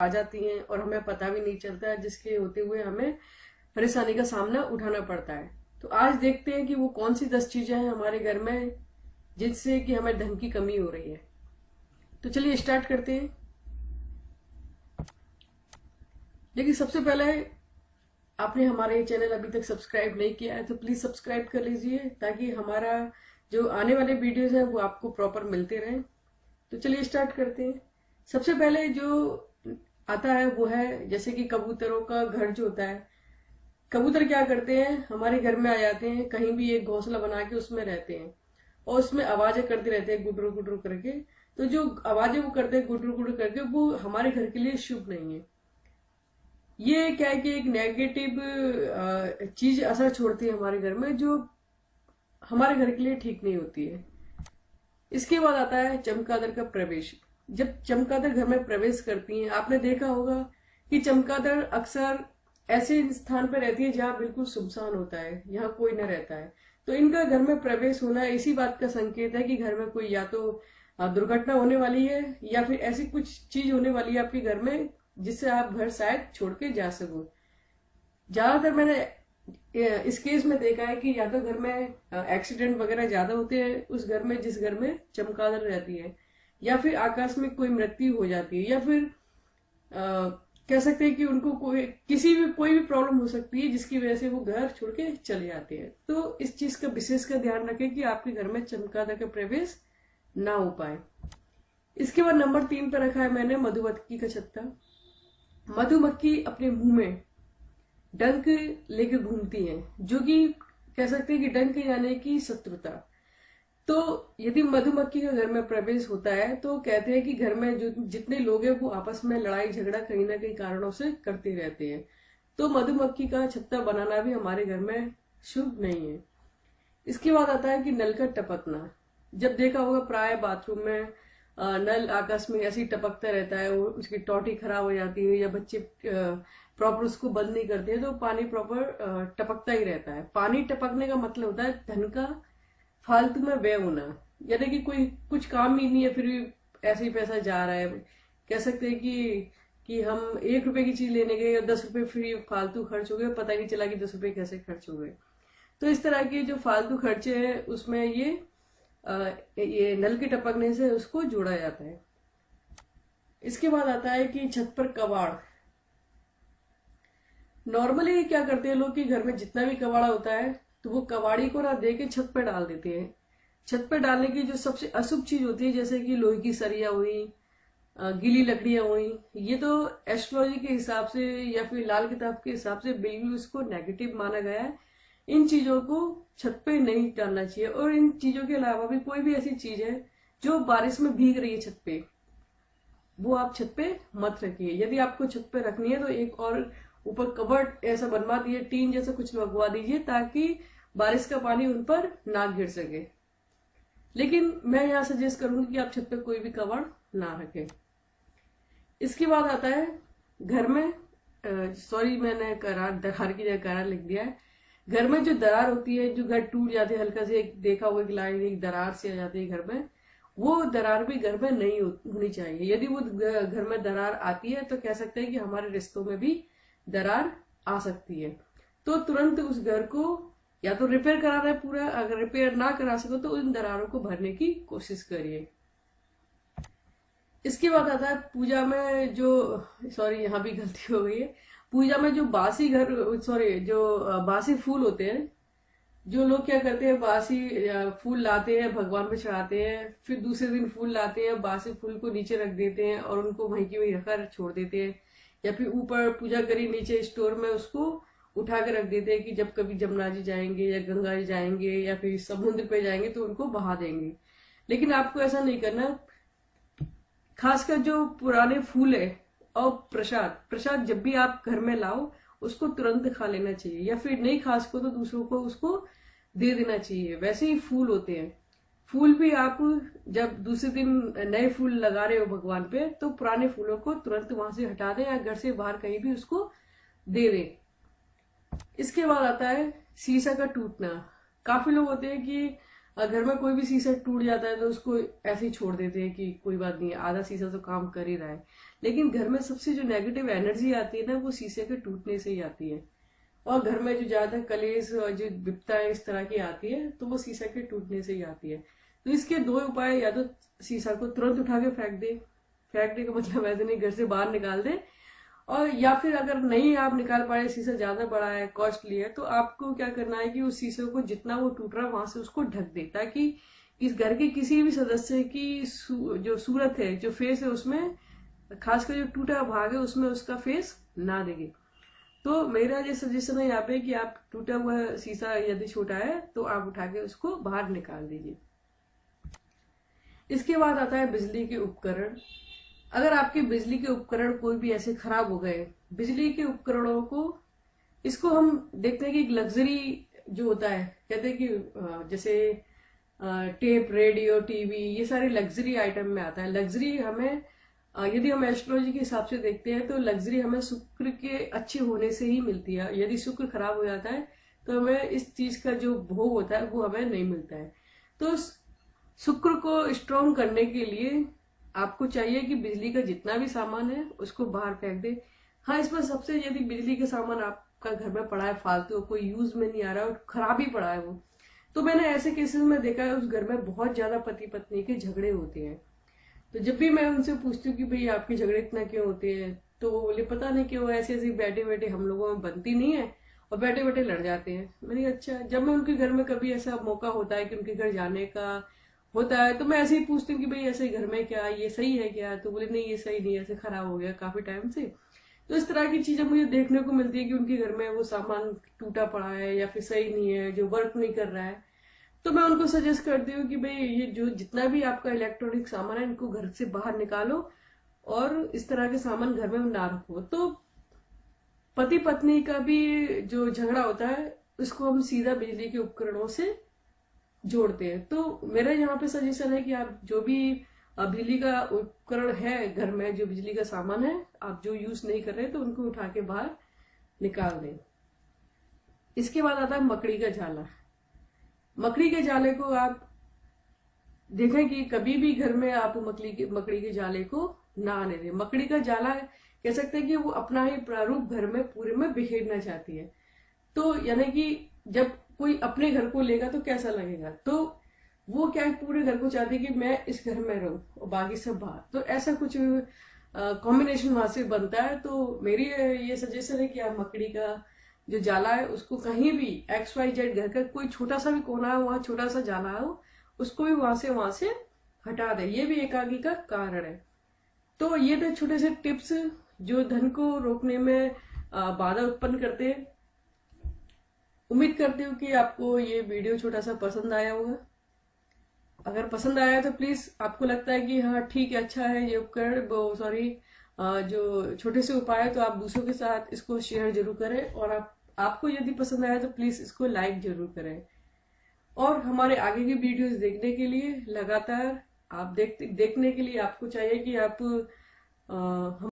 आ जाती हैं और हमें पता भी नहीं चलता है, जिसके होते हुए हमें परेशानी का सामना उठाना पड़ता है। तो आज देखते हैं कि वो कौन सी 10 चीजें हैं हमारे घर में जिससे कि हमें धन की कमी हो रही है। तो चलिए स्टार्ट करते हैं। लेकिन सबसे पहले, आपने हमारा ये चैनल अभी तक सब्सक्राइब नहीं किया है तो प्लीज सब्सक्राइब कर लीजिए, ताकि हमारा जो आने वाले वीडियोस हैं वो आपको प्रॉपर मिलते रहें। तो चलिए स्टार्ट करते हैं। सबसे पहले जो आता है वो है जैसे कि कबूतरों का घर जो होता है। कबूतर क्या करते हैं, हमारे घर में आ जाते हैं, कहीं भी एक घोंसला बना के उसमें रहते हैं और उसमें आवाजें करते रहते हैं गुडरू गुडरू करके। तो जो आवाजें वो करते हैं गुडरू गुडरू करके, वो हमारे घर के लिए शुभ नहीं है। ये क्या है कि एक नेगेटिव चीज असर छोड़ती है हमारे घर में, जो हमारे घर के लिए ठीक नहीं होती है। इसके बाद आता है चमगादड़ का प्रवेश। जब चमगादड़ घर में प्रवेश करती हैं, आपने देखा होगा कि चमगादड़ अक्सर ऐसे स्थान पर रहती है जहां बिल्कुल सुनसान होता है, यहाँ कोई न रहता है। तो इनका घर में प्रवेश होना इसी बात का संकेत है कि घर में कोई या तो दुर्घटना होने वाली है, या फिर ऐसी कुछ चीज होने वाली है आपके घर में जिससे आप घर शायद छोड़ के जा सको। ज्यादातर मैंने इस केस में देखा है कि या तो घर में एक्सीडेंट वगैरह ज्यादा होते हैं उस घर में जिस घर में चमगादड़ रहती है, या फिर आकस्मिक कोई मृत्यु हो जाती है, या फिर कह सकते हैं कि उनको कोई भी प्रॉब्लम हो सकती है जिसकी वजह से वो घर छोड़ के चले जाते हैं। तो इस चीज का विशेष का ध्यान रखें कि आपके घर में चमगादड़ का प्रवेश ना हो पाए। इसके बाद नंबर 3 पे रखा है मैंने मधुमक्खी का छत्ता। मधुमक्खी अपने मुंह में डंक लेके घूमती हैं, जो कि कह सकते हैं कि डंक यानी कि शत्रुता। तो यदि मधुमक्खी का घर में प्रवेश होता है तो कहते हैं कि घर में जो जितने लोग हैं वो आपस में लड़ाई झगड़ा कहीं ना कहीं कारणों से करते रहते हैं। तो मधुमक्खी का छत्ता बनाना भी हमारे घर में शुभ नहीं है। इसके बाद आता है कि नल का टपकना। जब देखा होगा प्राय बाथरूम में नल आकाश में ऐसे ही टपकता रहता है, वो उसकी टोटी खराब हो जाती है या बच्चे प्रॉपर उसको बंद नहीं करते हैं, तो पानी प्रॉपर टपकता ही रहता है। पानी टपकने का मतलब होता है धन का फालतू में व्यय होना, यानी कि कोई कुछ काम ही नहीं है फिर भी ऐसे ही पैसा जा रहा है। कह सकते हैं कि हम 1 रुपए की चीज लेने गए और 10 रुपए फ्री फालतू खर्च हो गए, पता ही नहीं चला कि 10 रुपए कैसे खर्च हो गए। तो इस तरह के जो फालतू खर्चे हैं उसमें ये नल के टपकने से उसको जोड़ा जाता है। इसके बाद आता है कि छत पर कबाड़। नॉर्मली क्या करते हैं लोग कि घर में जितना भी कबाड़ा होता है तो वो कबाड़ी को ना दे के छत पे डाल देते हैं। छत पे डालने की जो सबसे अशुभ चीज होती है, जैसे कि लोहे की सरिया हुई, गीली लकड़ियां हुई, ये तो एस्ट्रोलॉजी के हिसाब से या फिर लाल किताब के हिसाब से बिल्कुल इसको नेगेटिव माना गया है। इन चीजों को छत पे नहीं डालना चाहिए। और इन चीजों के अलावा भी कोई भी ऐसी चीज है जो बारिश में भीग रही है छत पे, वो आप छत पे मत रखिए। यदि आपको छत पे रखनी है तो एक और ऊपर कवर्ड ऐसा बनवा दिए, टीन जैसा कुछ लगवा दीजिए, ताकि बारिश का पानी उन पर ना गिर सके। लेकिन मैं यहाँ सजेस्ट करूंगी कि आप छत पे कोई भी कवर ना रखें। इसके बाद आता है घर में, सॉरी मैंने दरार की जगह करार लिख दिया है। घर में जो दरार होती है, जो घर टूट जाते हैं हल्का से, एक देखा हुआ कि लाइन एक दरार से आ जाती है घर में, वो दरार भी घर में नहीं होनी चाहिए। यदि वो घर में दरार आती है तो कह सकते हैं कि हमारे रिश्तों में भी दरार आ सकती है। तो तुरंत उस घर को या तो रिपेयर कराना है पूरा, अगर रिपेयर ना करा सको तो उन दरारों को भरने की कोशिश करिए। इसके बाद आता है पूजा में जो, सॉरी यहाँ भी गलती हो गई है, पूजा में जो बासी बासी फूल होते हैं, जो लोग क्या करते हैं बासी फूल लाते हैं भगवान पे चढ़ाते हैं, फिर दूसरे दिन फूल लाते हैं, बासी फूल को नीचे रख देते हैं और उनको वहीं की वहीं रखकर छोड़ देते हैं, या फिर ऊपर पूजा करी नीचे स्टोर में उसको उठा कर रख देते हैं कि जब कभी जमुना जी जाएंगे या गंगा जी जाएंगे या फिर समुद्र पे जाएंगे तो उनको बहा देंगे। लेकिन आपको ऐसा नहीं करना। खासकर जो पुराने फूल है और प्रसाद जब भी आप घर में लाओ उसको तुरंत खा लेना चाहिए, या फिर नहीं खा सको तो दूसरों को उसको दे देना चाहिए। वैसे ही फूल होते हैं, फूल भी आप जब दूसरे दिन नए फूल लगा रहे हो भगवान पे तो पुराने फूलों को तुरंत वहां से हटा दें या घर से बाहर कहीं भी उसको दे दें। इसके बाद आता है शीशा का टूटना। काफी लोग होते हैं कि घर में कोई भी शीशा टूट जाता है तो उसको ऐसे ही छोड़ देते हैं कि कोई बात नहीं, आधा शीशा तो काम कर ही रहा है। लेकिन घर में सबसे जो नेगेटिव एनर्जी आती है ना, वो शीशे के टूटने से ही आती है। और घर में जो ज्यादा कलेश और जो विपत्ताएं इस तरह की आती है, तो वो शीशा के टूटने से ही आती है। तो इसके दो उपाय, या तो शीशा को तुरंत उठा के फेंक दे, फेंकने का मतलब ऐसे नहीं, घर से बाहर निकाल दे। और या फिर अगर नहीं आप निकाल पाए, शीशा ज्यादा बड़ा है, कॉस्टली है, तो आपको क्या करना है कि उस शीशे को जितना वो टूट रहा है वहां से उसको ढक दे, ताकि इस घर के किसी भी सदस्य की जो सूरत है, जो फेस है, उसमें खासकर जो टूटा भाग है उसमें उसका फेस ना दिखे। तो मेरा ये सजेशन है यहाँ पे कि आप टूटा हुआ शीशा यदि छोटा है तो आप उठा के उसको बाहर निकाल दीजिए। इसके बाद आता है बिजली के उपकरण। अगर आपके बिजली के उपकरण कोई भी ऐसे खराब हो गए, बिजली के उपकरणों को, इसको हम देखते हैं कि एक लग्जरी जो होता है, कहते हैं कि जैसे टेप, रेडियो, टीवी, ये सारे लग्जरी आइटम में आता है। लग्जरी हमें यदि हम एस्ट्रोलॉजी के हिसाब से देखते हैं तो लग्जरी हमें शुक्र के अच्छे होने से ही मिलती है। यदि शुक्र खराब हो जाता है तो हमें इस चीज का जो भोग होता है वो हमें नहीं मिलता है। तो शुक्र को स्ट्रॉन्ग करने के लिए आपको चाहिए कि बिजली का जितना भी सामान है उसको बाहर फेंक दे। हाँ, इसमें सबसे, यदि बिजली का सामान आपका घर में पड़ा है फालतू, कोई यूज में नहीं आ रहा है और खराब ही पड़ा है वो, तो मैंने ऐसे केसेस में देखा है उस घर में बहुत ज्यादा पति पत्नी के झगड़े होते हैं। तो जब भी मैं उनसे पूछती हूँ कि भाई आपके झगड़े इतना क्यों होते हैं, तो वो बोले पता नहीं क्यों, ऐसे ऐसे बैठे बैठे हम लोगों में बनती नहीं है और बैठे बैठे लड़ जाते हैं। मैंने कहा अच्छा। जब मैं उनके घर में कभी ऐसा मौका होता है कि उनके घर जाने का होता है तो मैं ऐसे ही पूछती हूँ कि भाई ऐसे घर में क्या ये सही है क्या, तो बोले नहीं ये सही नहीं है, ऐसे खराब हो गया काफी टाइम से। तो इस तरह की चीजें मुझे देखने को मिलती है कि उनके घर में वो सामान टूटा पड़ा है या फिर सही नहीं है, जो वर्क नहीं कर रहा है। तो मैं उनको सजेस्ट करती हूँ कि भाई ये जो जितना भी आपका इलेक्ट्रॉनिक सामान है इनको घर से बाहर निकालो और इस तरह के सामान घर में ना रखो। तो पति पत्नी का भी जो झगड़ा होता है उसको हम सीधा बिजली के उपकरणों से जोड़ते हैं। तो मेरा यहाँ पे सजेशन है कि आप जो भी बिजली का उपकरण है घर में, जो बिजली का सामान है आप जो यूज नहीं कर रहे तो उनको उठा के बाहर निकाल दें। इसके बाद आता है मकड़ी का जाला। मकड़ी के जाले को आप देखें कि कभी भी घर में आप मकड़ी के जाले को ना आने दें। मकड़ी का जाला कह सकते हैं कि वो अपना ही प्रारूप घर में पूरे में बिखेरना चाहती है। तो यानी कि जब कोई अपने घर को लेगा तो कैसा लगेगा, तो वो क्या है, पूरे घर को चाहती है कि मैं इस घर में रहूं और बाकी सब बाहर। तो ऐसा कुछ कॉम्बिनेशन वहां से बनता है। तो मेरी ये सजेशन है कि आप मकड़ी का जो जाला है उसको कहीं भी XYZ घर का कोई छोटा सा भी कोना है, वहां छोटा सा जाला हो, उसको भी वहां से हटा दे। ये भी एकाकी का कारण है। तो ये थे छोटे से टिप्स जो धन को रोकने में बाधा उत्पन्न करते हैं। उम्मीद करती हूँ कि आपको ये वीडियो छोटा सा पसंद आया होगा। अगर पसंद आया तो प्लीज, आपको लगता है कि हाँ ठीक है, अच्छा है ये उपकरण, सॉरी जो छोटे से उपाय है, तो आप दूसरों के साथ इसको शेयर जरूर करें। और आपको यदि पसंद आया तो प्लीज इसको लाइक जरूर करें। और हमारे आगे की वीडियोस देखने के लिए लगातार आप देखने के लिए आपको चाहिए कि आप